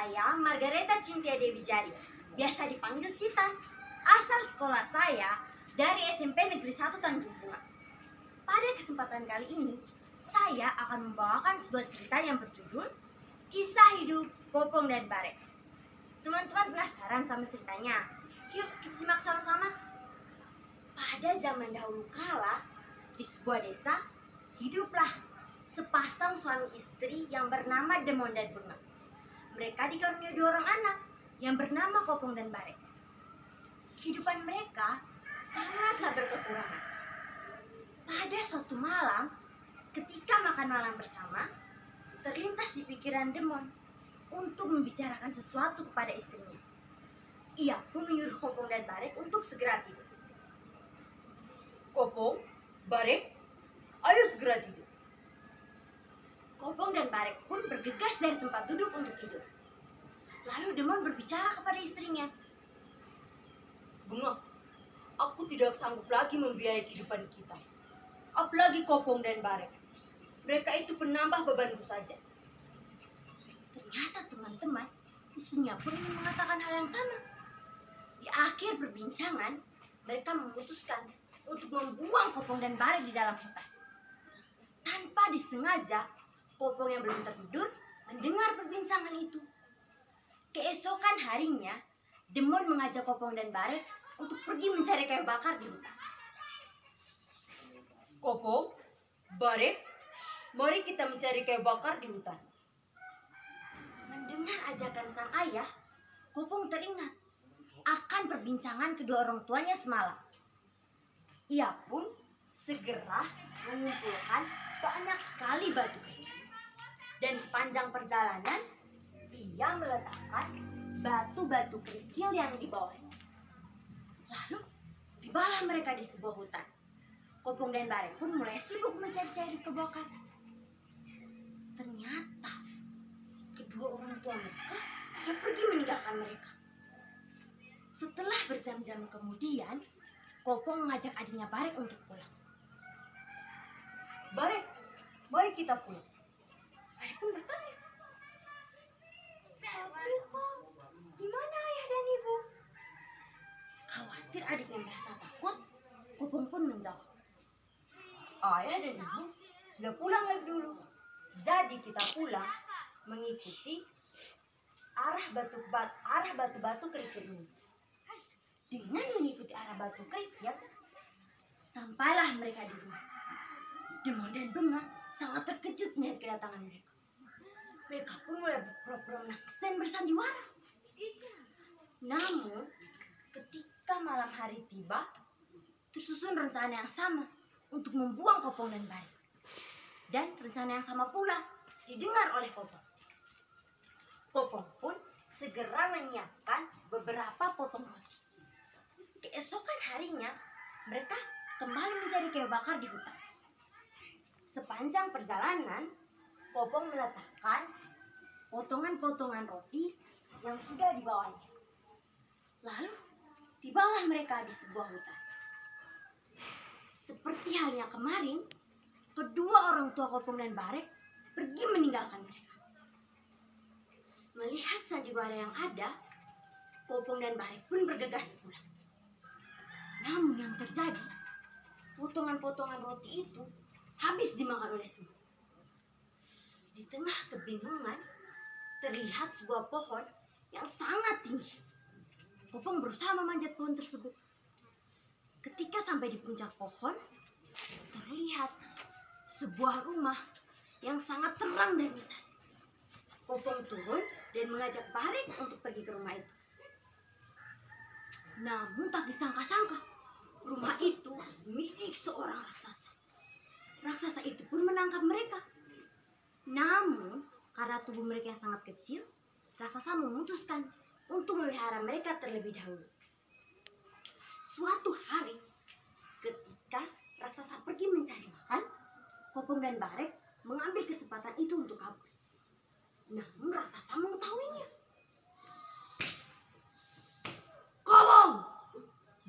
saya Margareta Cynthia Dewi Jari, biasa dipanggil Cita. Asal sekolah saya dari SMP Negeri 1 Tanjung Bunga. Pada kesempatan kali ini, saya akan membawakan sebuah cerita yang berjudul Kisah Hidup Popong dan Barek. Teman-teman penasaran sama ceritanya? Yuk kita simak sama-sama. Pada zaman dahulu kala, di sebuah desa, hiduplah sepasang suami istri yang bernama Demon dan Bunga. Mereka dikaruniai 2 orang anak yang bernama Popong dan Barek. Kehidupan mereka sangatlah berkekurangan. Pada suatu malam, ketika makan malam bersama, terlintas di pikiran Demon untuk membicarakan sesuatu kepada istrinya. Ia pun menyuruh Popong dan Barek untuk segera tidur. Popong, Barek, ayo segera tidur. Popong dan Barek pun bergegas dari tempat duduk untuk tidur. Lalu Demon berbicara kepada istrinya. Bunga, aku tidak sanggup lagi membiayai kehidupan kita. Apalagi Popong dan Barek. Mereka itu penambah bebanku saja. Ternyata teman-teman, istrinya pun ingin mengatakan hal yang sama. Di akhir perbincangan, mereka memutuskan untuk membuang Popong dan Barek di dalam hutan. Tanpa disengaja, Popong yang belum tertidur mendengar perbincangan itu. Keesokan harinya, Demon mengajak Popong dan Barek untuk pergi mencari kayu bakar di hutan. Popong, Barek, mari kita mencari kayu bakar di hutan. Mendengar ajakan sang ayah, Popong teringat akan perbincangan kedua orang tuanya semalam. Ia pun segera mengumpulkan banyak sekali batu kerikil. Dan sepanjang perjalanan, ia meletakkan batu-batu kerikil yang dibawanya. Lalu, tibalah mereka di sebuah hutan. Popong dan Barek pun mulai sibuk mencari-cari kayu bakar. Ternyata, kedua orang tua mereka sudah pergi meninggalkan mereka. Setelah berjam-jam kemudian, Popong mengajak adiknya Barek untuk pulang. Barek, mari kita pulang. Barek pun bertanya, di mana ayah dan ibu? Khawatir adiknya merasa takut, Popong pun menjawab, Ayah dan ibu sudah pulang lebih dulu. Jadi kita pulang mengikuti arah batu-batu kerikil ini. Dengan mengikuti arah batu kerikil, sampailah mereka di rumah. Demon dan Bunga sangat terkejut melihat kedatangan mereka. Mereka pun mulai berpura-pura menangis dan bersandiwara. Namun, ketika malam hari tiba, tersusun rencana yang sama untuk membuang Popong dan Barek. Dan rencana yang sama pula didengar oleh Popong. Popong pun segera menyiapkan beberapa potong roti. Keesokan harinya, mereka kembali mencari kayu bakar di hutan. Sepanjang perjalanan, Popong meletakkan potongan-potongan roti yang sudah dibawanya. Lalu, tibalah mereka di sebuah hutan. Seperti halnya kemarin, kedua orang tua Popong dan Barek pergi meninggalkan mereka. Melihat sandiwara yang ada, Popong dan Barek pun bergegas pulang. Namun yang terjadi, potongan-potongan roti itu habis dimakan oleh semua. Di tengah kebingungan, terlihat sebuah pohon yang sangat tinggi. Popong berusaha memanjat pohon tersebut. Ketika sampai di puncak pohon, terlihat sebuah rumah yang sangat terang dan besar. Popong turun dan mengajak Barek untuk pergi ke rumah itu. Namun tak disangka-sangka, rumah itu milik seorang raksasa. Raksasa itu pun menangkap mereka. Namun, karena tubuh mereka yang sangat kecil, raksasa memutuskan untuk memelihara mereka terlebih dahulu. Suatu hari, ketika raksasa pergi mencari makan, Popong dan Barek mengambil kesempatan itu untuk kabur. Namun raksasa mengetahuinya. Popong,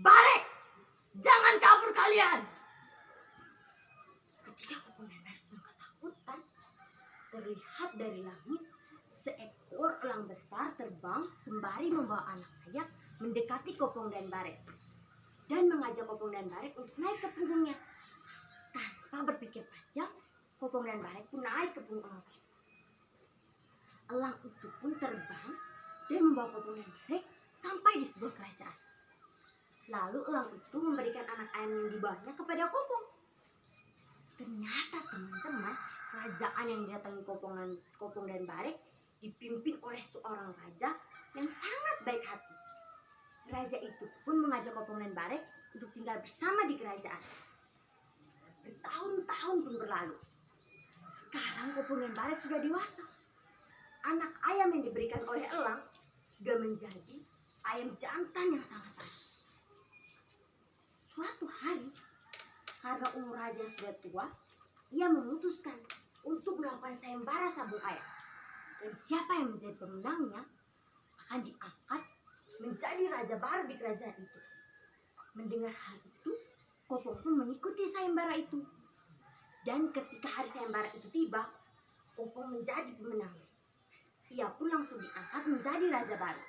Barek, jangan kabur kalian! Ketika Popong dan Barek sedang ketakutan, terlihat dari langit seekor elang besar terbang sembari membawa anak ayah mendekati Kopong dan Barek dan mengajak Kopong dan Barek untuk naik ke punggungnya. Tanpa berpikir panjang, Kopong dan Barek pun naik ke punggung elang tersebut. Elang itu pun terbang dan membawa Kopong dan Barek sampai di sebuah kerajaan. Lalu elang itu memberikan anak ayam yang dibawanya kepada Kopong. Ternyata teman-teman, kerajaan yang didatangi Kopong dan Barek dipimpin oleh seorang raja yang sangat baik hati. Raja itu pun mengajak Kopong dan Barek untuk tinggal bersama di kerajaan. Bertahun-tahun pun berlalu. Sekarang Kopong dan Barek sudah dewasa. Anak ayam yang diberikan oleh elang sudah menjadi ayam jantan yang sangat baik. Suatu hari, karena umur raja yang sudah tua, ia memutuskan untuk melakukan sayembara sabung ayam. Dan siapa yang menjadi pemenangnya akan diangkat menjadi raja baru di kerajaan itu. Mendengar hal itu, Kopong pun mengikuti sayembara itu. Dan ketika hari sayembara itu tiba, Kopong menjadi pemenang. Ia pun langsung diangkat menjadi raja baru.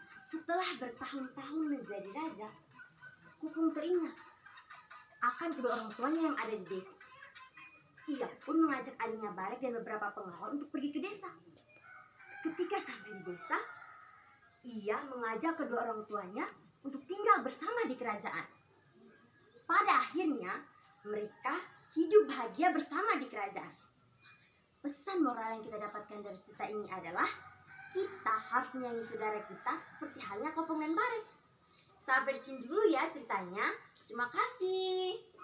Setelah bertahun-tahun menjadi raja, Kopong teringat akan kedua orang tuanya yang ada di desa. Ia pun mengajak adiknya Barek dan beberapa pengawal untuk pergi ke desa. Ketika sampai di desa, ia mengajak kedua orang tuanya untuk tinggal bersama di kerajaan. Pada akhirnya, mereka hidup bahagia bersama di kerajaan. Pesan moral yang kita dapatkan dari cerita ini adalah kita harus menyayangi saudara kita seperti halnya Kopong dan Barek. Sampai di sini dulu ya ceritanya. Terima kasih.